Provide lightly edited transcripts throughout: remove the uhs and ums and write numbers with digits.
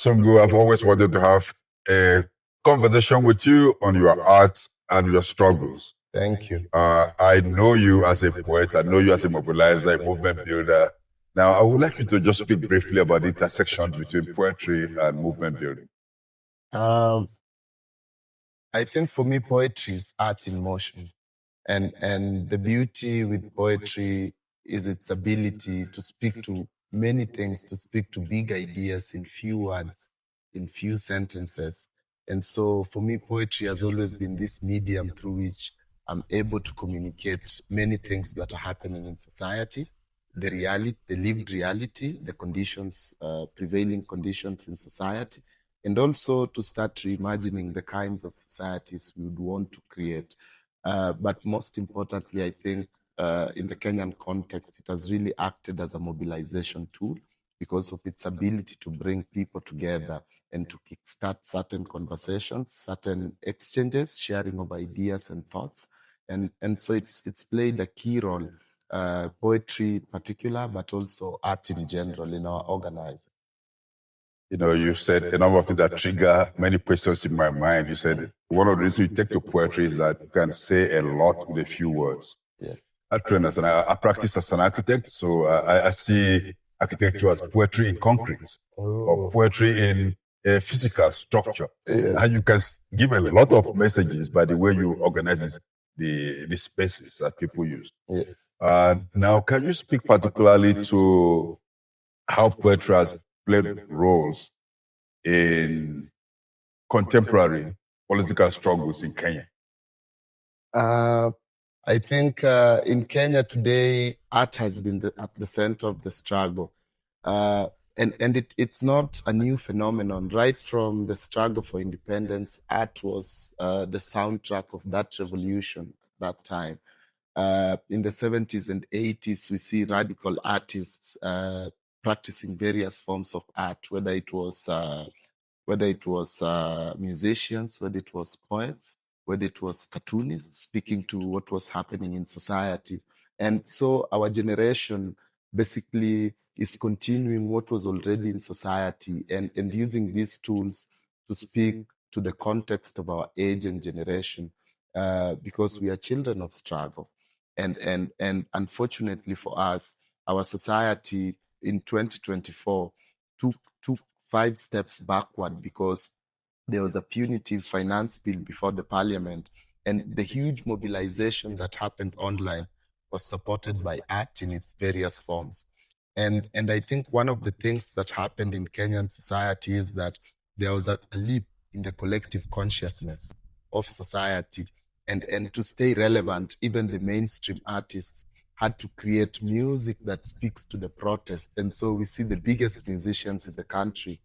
Sungu, I've always wanted to have a conversation with you on your art and your struggles. Thank you. I know you as a poet. I know you as a mobilizer, a movement builder. Now, I would like you to just speak briefly about the intersections between poetry and movement building. I think for me, poetry is art in motion. And the beauty with poetry is its ability to speak to many things, to speak to big ideas in few words, in few sentences. And so for me, poetry has always been this medium through which I'm able to communicate many things that are happening in society, the reality, the lived reality, the conditions, prevailing conditions in society, and also to start reimagining the kinds of societies we would want to create. But most importantly, I think in the Kenyan context, it has really acted as a mobilization tool because of its ability to bring people together and to kickstart certain conversations, certain exchanges, sharing of ideas and thoughts. And so it's played a key role, poetry in particular, but also art in general in our organizing. You know, you said a number of things that trigger many questions in my mind. You said one of the reasons you take to poetry is that you can say a lot with a few words. Yes. I practice as an architect, so I see architecture as poetry in concrete or poetry in a physical structure. Yes. And you can give a lot of messages by the way you organize the spaces that people use. Yes. Now, can you speak particularly to how poetry has played roles in contemporary political struggles in Kenya? I think in Kenya today, art has been at the center of the struggle. And it's not a new phenomenon. Right from the struggle for independence, art was the soundtrack of that revolution that time. In the 70s and 80s, we see radical artists practicing various forms of art, whether it was musicians, whether it was poets, whether it was cartoonists speaking to what was happening in society. And so our generation basically is continuing what was already in society and using these tools to speak to the context of our age and generation because we are children of struggle. And unfortunately for us, our society in 2024 took 5 steps backward because there was a punitive finance bill before the parliament, and the huge mobilization that happened online was supported by art in its various forms. And I think one of the things that happened in Kenyan society is that there was a leap in the collective consciousness of society. And to stay relevant, even the mainstream artists had to create music that speaks to the protest. And so we see the biggest musicians in the country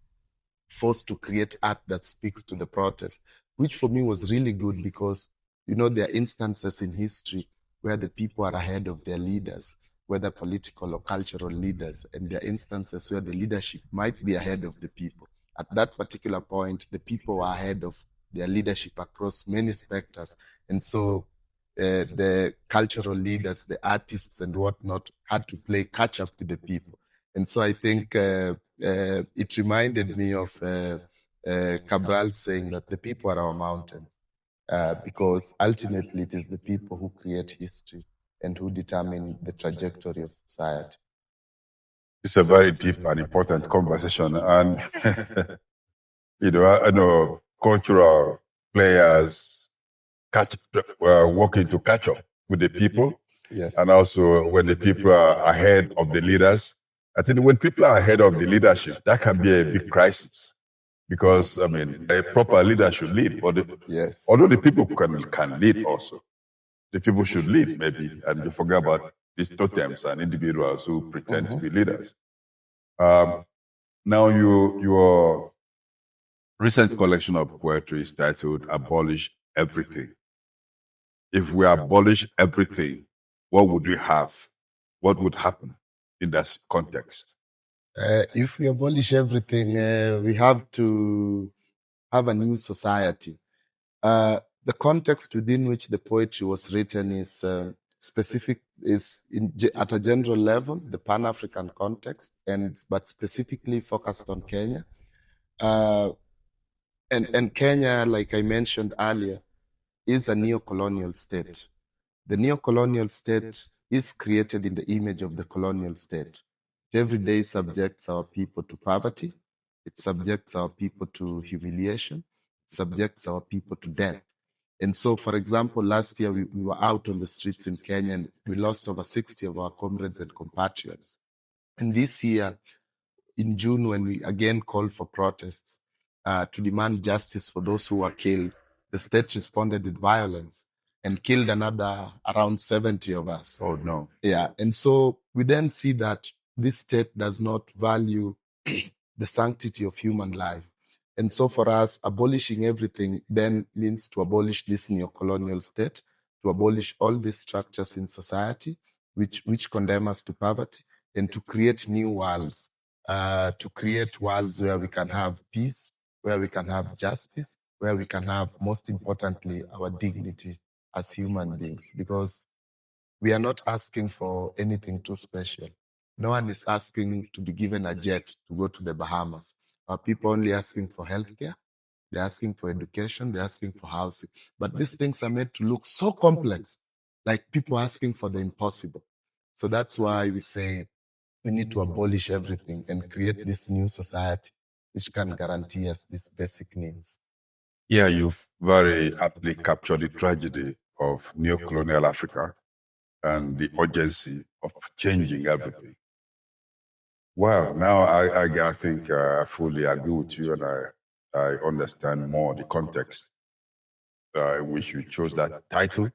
forced to create art that speaks to the protest, which for me was really good because, you know, there are instances in history where the people are ahead of their leaders, whether political or cultural leaders, and there are instances where the leadership might be ahead of the people. At that particular point, the people were ahead of their leadership across many specters. And so the cultural leaders, the artists and whatnot had to play catch up to the people. And so I think it reminded me of Cabral saying that the people are our mountains, because ultimately it is the people who create history and who determine the trajectory of society. It's a very deep and important conversation. And, you know, I know cultural players working to catch up with the people. Yes. And also when the people are ahead of the leaders. I think when people are ahead of the leadership, that can be a big crisis. Because, I mean, a proper leader should lead. But Yes. although the people can lead also, the people should lead maybe. And you forget about these totems and individuals who pretend to be leaders. Now, your recent collection of poetry is titled Abolish Everything. If we abolish everything, what would we have? What would happen in that context? If we abolish everything, we have to have a new society. The context within which the poetry was written is at a general level, the Pan-African context, but specifically focused on Kenya. And Kenya, like I mentioned earlier, is a neo-colonial state. The neo-colonial state is created in the image of the colonial state. It every day subjects our people to poverty. It subjects our people to humiliation. It subjects our people to death. And so, for example, last year we were out on the streets in Kenya and we lost over 60 of our comrades and compatriots. And this year, in June, when we again called for protests to demand justice for those who were killed, the state responded with violence and killed another around 70 of us. Oh, no. Yeah. And so we then see that this state does not value the sanctity of human life. And so for us, abolishing everything then means to abolish this neo-colonial state, to abolish all these structures in society which condemn us to poverty, and to create new worlds, to create worlds where we can have peace, where we can have justice, where we can have, most importantly, our dignity as human beings. Because we are not asking for anything too special. No one is asking to be given a jet to go to the Bahamas. Our people only asking for healthcare. They're asking for education. They're asking for housing. But these things are made to look so complex, like people asking for the impossible. So that's why we say we need to abolish everything and create this new society which can guarantee us these basic needs. Yeah, you've very aptly captured the tragedy of neo-colonial Africa and the urgency of changing everything. Well, now I think I fully agree with you, and I understand more the context in which you chose that title,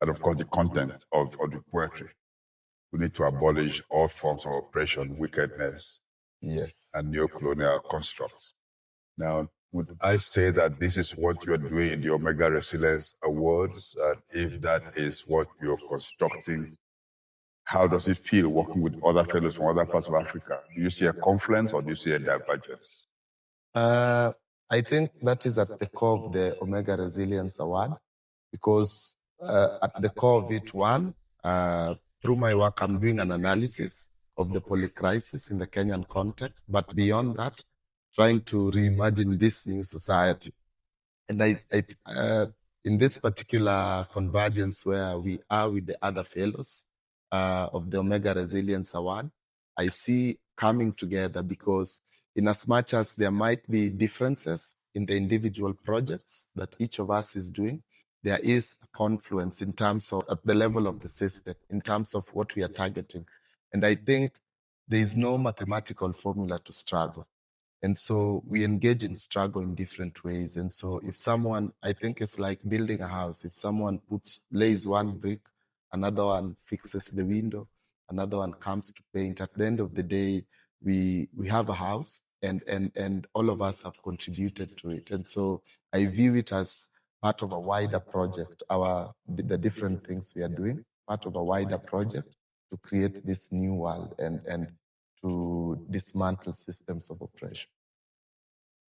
and of course the content of the poetry. We need to abolish all forms of oppression, wickedness, Yes. and neo-colonial constructs. Now, would I say that this is what you're doing in the Omega Resilience Awards? And if that is what you're constructing, how does it feel working with other fellows from other parts of Africa? Do you see a confluence or do you see a divergence? I think that is at the core of the Omega Resilience Award, because at the core of it, one, through my work, I'm doing an analysis of the polycrisis in the Kenyan context, but beyond that, trying to reimagine this new society. And in this particular convergence where we are with the other fellows of the Omega Resilience Award, I see coming together, because in as much as there might be differences in the individual projects that each of us is doing, there is a confluence in terms of at the level of the system, in terms of what we are targeting. And I think there is no mathematical formula to struggle. And so we engage in struggle in different ways. And so if someone, I think it's like building a house. If someone lays one brick, another one fixes the window, another one comes to paint. At the end of the day, we have a house, and all of us have contributed to it. And so I view it as part of a wider project, the different things we are doing, part of a wider project to create this new world and to dismantle systems of oppression.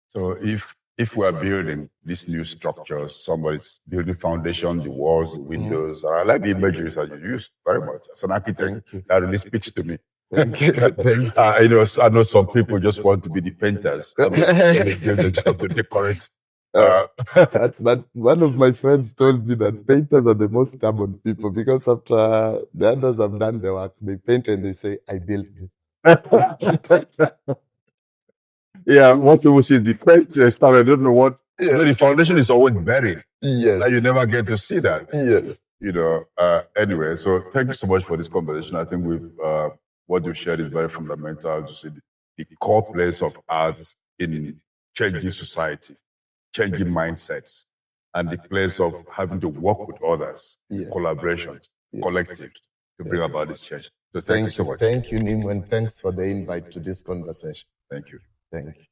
So if we are building these new structures, somebody's building foundation, the walls, the windows. I like the imageries that you use very much. As an architect, that really speaks to me. Thank you. I know some people just want to be the painters. They just have to decorate. But one of my friends told me that painters are the most stubborn people, because after the others have done the work, they paint and they say, I built this. Yeah, what people see, the paint stuff, I don't know what. Yeah. The foundation is always buried. Yes. And you never get to see that. Yes. Anyway, so thank you so much for this conversation. I think what you shared is very fundamental to see the core place of art in changing society, changing mindsets, and the place of having to work with others, Yes. collaboration, collective, to bring about this change. So thank you so much. Thank you, Nim, and thanks for the invite to this conversation. Thank you. Thank you.